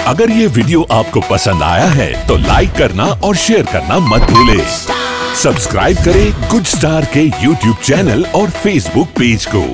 अगर ये वीडियो आपको पसंद आया है तो लाइक करना और शेयर करना मत भूलें। सब्सक्राइब करें गुड स्टार के यूट्यूब चैनल और फेसबुक पेज को।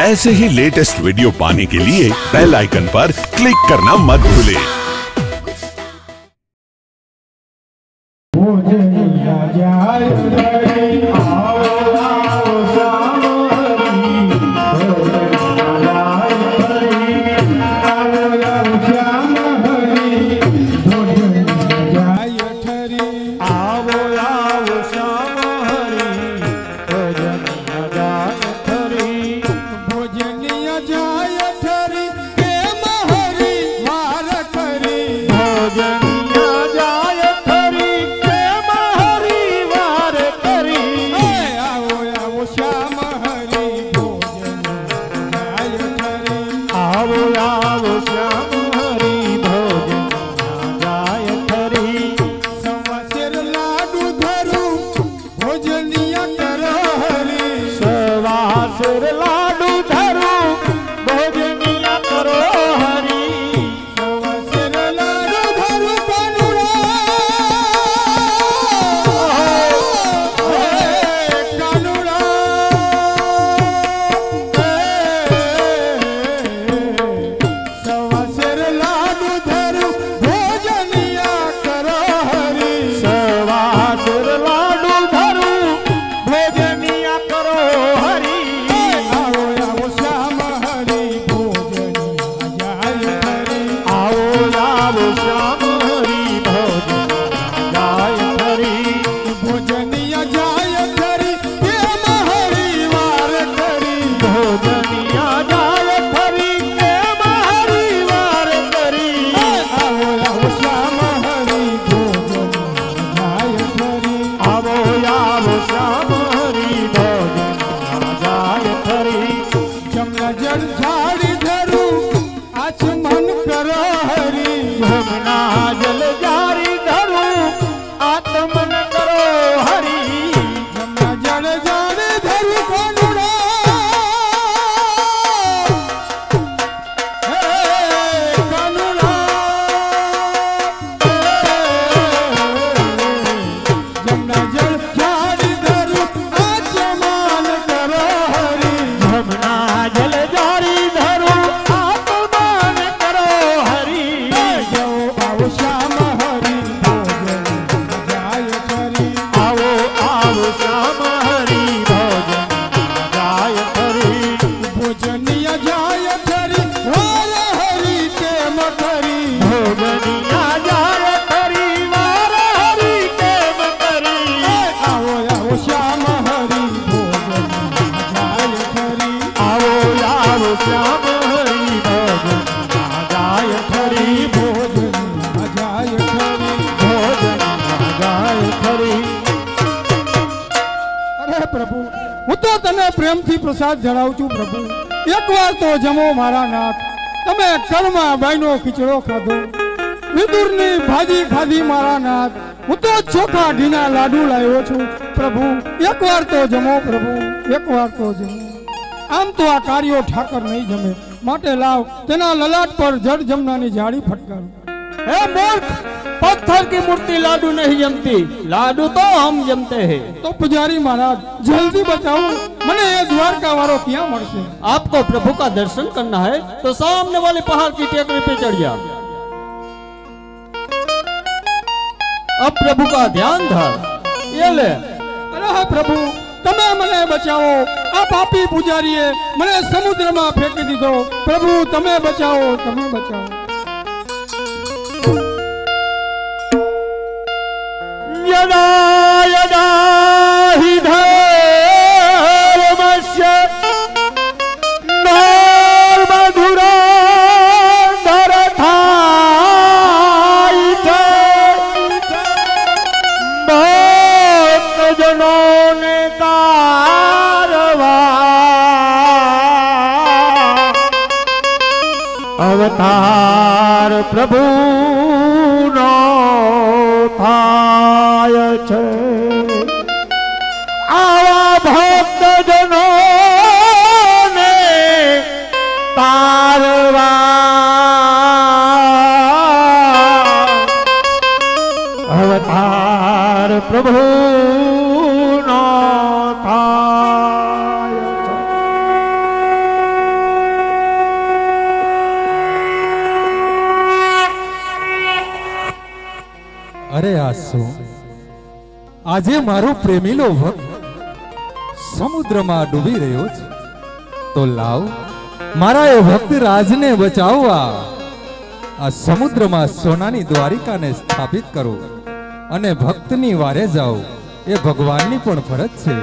ऐसे ही लेटेस्ट वीडियो पाने के लिए बेल आइकन पर क्लिक करना मत भूलें। प्रसाद जड़ाऊ छू प्रभु एक बार तो जमो मारा नाथ तमे कर्मा बाईनो खिचड़ो खाधो विदुरनी भाजी खाधी मारा नाथ हूँ तो चोखा ढीना लाडू लायो छू प्रभु एक बार तो जमो प्रभु एक बार तो जमो आम तो आ कार्यो ठाकर नहीं जमे माटे लाव तेना ललाट पर जड़ जमनानी झाड़ी फटकार। हे मूर्ख, पत्थर की मूर्ति लाडू नहीं जमती, लाडू तो हम जमते हैं। तो पुजारी महाराज जल्दी बताओ मने ये द्वारका वारो क्या मरसे। आपको प्रभु का दर्शन करना है तो सामने वाले पहाड़ की टेकरी पे चढ़ जा। अब प्रभु का ध्यान धर। ये ले। अरे प्रभु तमे मने बचाओ, आ पापी पुजारी मने समुद्र में फेंकी दीधो। प्रभु तमे बचाओ, तमे बचाओ। यदा यदा हि धर्मस्य नर्मधुरा धरथायिते भक्तजनों ने कारवा अवतार प्रभु नो થાય છે આવા ભક્તજનોને તારવા પ્રભુ નો થાય છે. અરે આ શું? આજે મારો પ્રેમીલો ભક્ત સમુદ્રમાં ડૂબી રહ્યો છે, તો લાવ મારા એ ભક્ત રાજને બચાવવા આ સમુદ્રમાં સોનાની દ્વારિકાને સ્થાપિત કરો અને ભક્તની વારે જાઓ, એ ભગવાનની પણ ફરજ છે.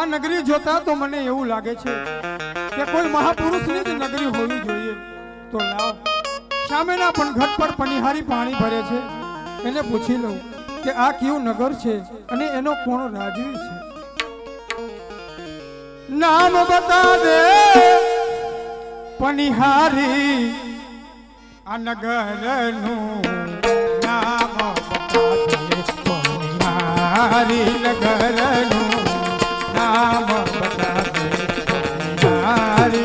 આ નગરી જોતા તો મને એવું લાગે છે કે કોઈ મહાપુરુષની જ નગરી હોવી જોઈએ. તો લાવ સામેના પણ ઘટ પર પનિહારી પાણી ભરે છે એને પૂછી લઉં કે આ કયું નગર છે અને એનો કોણ રાજવી છે. નામ બતા દે પનિહારી આ નગરનું નામ બતા દે પનિહારી નગરનું નામ બતા દે પનિહારી.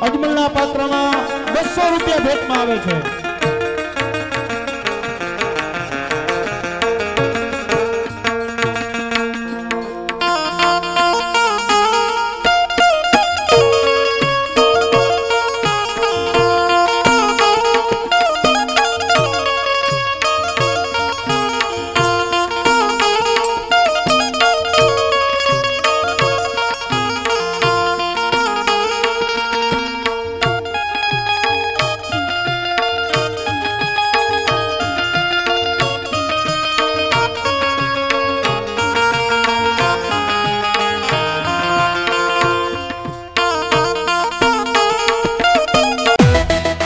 અજમલના પાત્રમાં 200 રૂપિયા ભેટમાં આવે છે.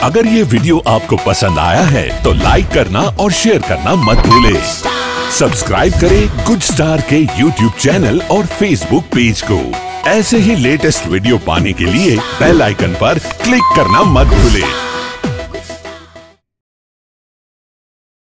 अगर ये वीडियो आपको पसंद आया है तो लाइक करना और शेयर करना मत भूलें। सब्सक्राइब करें गुड स्टार के YouTube चैनल और Facebook पेज को। ऐसे ही लेटेस्ट वीडियो पाने के लिए बेल आइकन पर क्लिक करना मत भूलें।